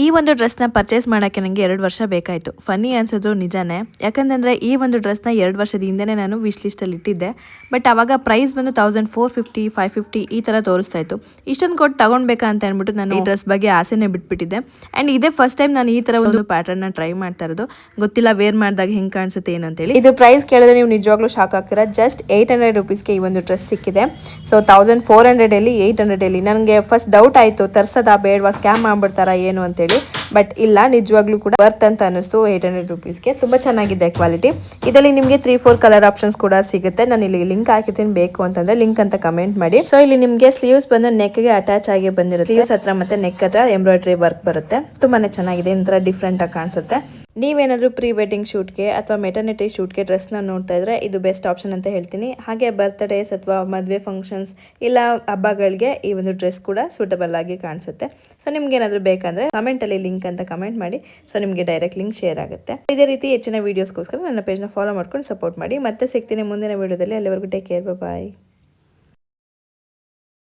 ಈ ಒಂದು ಡ್ರೆಸ್ನ ಪರ್ಚೇಸ್ ಮಾಡೋಕ್ಕೆ ನನಗೆ 2 ವರ್ಷ ಬೇಕಾಯಿತು. ಫನ್ನಿ ಅನ್ಸಿದ್ರು ನಿಜಾನೇ. ಯಾಕಂತಂದರೆ ಈ ಒಂದು ಡ್ರೆಸ್ನ 2 ವರ್ಷದ ಹಿಂದೆನೇ ನಾನು ವಿಶ್ ಲಿಸ್ಟಲ್ಲಿ ಇಟ್ಟಿದ್ದೆ. ಬಟ್ ಆವಾಗ ಪ್ರೈಸ್ ಬಂದು 1450 550 ಈ ಥರ ತೋರಿಸ್ತಾ ಇತ್ತು. ಇಷ್ಟೊಂದು ಕೊಟ್ಟು ತಗೊಳ್ಬೇಕಾ ಅಂತ ಅಂದ್ಬಿಟ್ಟು ನಾನು ಈ ಡ್ರೆಸ್ ಬಗ್ಗೆ ಆಸೆನೇ ಬಿಟ್ಬಿಟ್ಟಿದ್ದೆ. ಆ್ಯಂಡ್ ಇದೇ ಫಸ್ಟ್ ಟೈಮ್ ನಾನು ಈ ಥರ ಒಂದು ಪ್ಯಾಟರ್ನ್ನ ಟ್ರೈ ಮಾಡ್ತಾ ಇರೋದು. ಗೊತ್ತಿಲ್ಲ ವೇರ್ ಮಾಡಿದಾಗ ಹೆಂಗೆ ಕಾಣಿಸುತ್ತೆ ಏನು ಅಂತೇಳಿ. ಇದು ಪ್ರೈಸ್ ಕೇಳಿದ್ರೆ ನೀವು ನಿಜವಾಗ್ಲೂ ಶಾಕ್ ಆಗ್ತೀರಾ. ಜಸ್ಟ್ 800 ರುಪೀಸ್ಗೆ ಈ ಒಂದು ಡ್ರೆಸ್ ಸಿಕ್ಕಿದೆ. ಸೊ 1400 800 ನನಗೆ ಫಸ್ಟ್ ಡೌಟ್ ಆಯಿತು, ತರ್ಸೋದಾ ಬೇಡವಾ, ಸ್ಕ್ಯಾಮ್ ಮಾಡ್ಬಿಡ್ತಾರಾ ಏನು ಅಂತೇಳಿ. ಬಟ್ ಇಲ್ಲ, ನಿಜವಾಗ್ಲೂ ಕೂಡ ವರ್ತ್ ಅಂತ ಅನಿಸ್ತು. 800 ರುಪೀಸ್ಗೆ ತುಂಬ ಚೆನ್ನಾಗಿದೆ ಕ್ವಾಲಿಟಿ. ಇದರಲ್ಲಿ ನಿಮಗೆ 3-4 ಕಲರ್ ಆಪ್ಷನ್ಸ್ ಕೂಡ ಸಿಗುತ್ತೆ. ನಾನು ಇಲ್ಲಿ ಲಿಂಕ್ ಹಾಕಿರ್ತೀನಿ, ಬೇಕು ಅಂತಂದ್ರೆ ಲಿಂಕ್ ಅಂತ ಕಮೆಂಟ್ ಮಾಡಿ. ಸೊ ಇಲ್ಲಿ ನಿಮಗೆ ಸ್ಲೀವ್ಸ್ ಬಂದು ನೆಕ್ಗೆ ಅಟ್ಯಾಚ್ ಆಗಿ ಬಂದಿರುತ್ತೆ. ಸ್ಲೀವ್ಸ್ ಹತ್ರ ಮತ್ತೆ ನೆಕ್ ಹತ್ರ ಎಂಬ್ರಾಯ್ಡ್ರಿ ವರ್ಕ್ ಬರುತ್ತೆ. ತುಂಬಾನೇ ಚೆನ್ನಾಗಿದೆ, ಒಂಥರ ಡಿಫ್ರೆಂಟ್ ಆಗಿ ಕಾಣಿಸುತ್ತೆ. ನೀವೇನಾದರೂ ಪ್ರೀ ವೆಡ್ಡಿಂಗ್ ಶೂಟ್ಗೆ ಅಥವಾ ಮೆಟರ್ನಿಟಿ ಶೂಟ್ಗೆ ಡ್ರೆಸ್ನ ನೋಡ್ತಾ ಇದ್ರೆ ಇದು ಬೆಸ್ಟ್ ಆಪ್ಷನ್ ಅಂತ ಹೇಳ್ತೀನಿ. ಹಾಗೆ ಬರ್ತ್ಡೇಸ್ ಅಥವಾ ಮದುವೆ ಫಂಕ್ಷನ್ಸ್ ಇಲ್ಲ ಹಬ್ಬಗಳಿಗೆ ಈ ಒಂದು ಡ್ರೆಸ್ ಕೂಡ ಸೂಟಬಲ್ ಆಗಿ ಕಾಣಿಸುತ್ತೆ. ಸೊ ನಿಮ್ಗೆ ಏನಾದರೂ ಬೇಕಂದ್ರೆ ಕಮೆಂಟಲ್ಲಿ ಲಿಂಕ್ ಅಂತ ಕಮೆಂಟ್ ಮಾಡಿ. ಸೊ ನಿಮಗೆ ಡೈರೆಕ್ಟ್ ಲಿಂಕ್ ಶೇರ್ ಆಗುತ್ತೆ. ಇದೇ ರೀತಿ ಹೆಚ್ಚಿನ ವೀಡಿಯೋಸ್ಗೋಸ್ಕರ ನನ್ನ ಪೇಜ್ನ ಫಾಲೋ ಮಾಡ್ಕೊಂಡು ಸಪೋರ್ಟ್ ಮಾಡಿ. ಮತ್ತೆ ಸಿಗ್ತೀನಿ ಮುಂದಿನ ವೀಡಿಯೋದಲ್ಲಿ. ಅಲ್ಲಿವರೆಗೂ ಟೇಕ್ ಕೇರ್, ಬಾಯ್.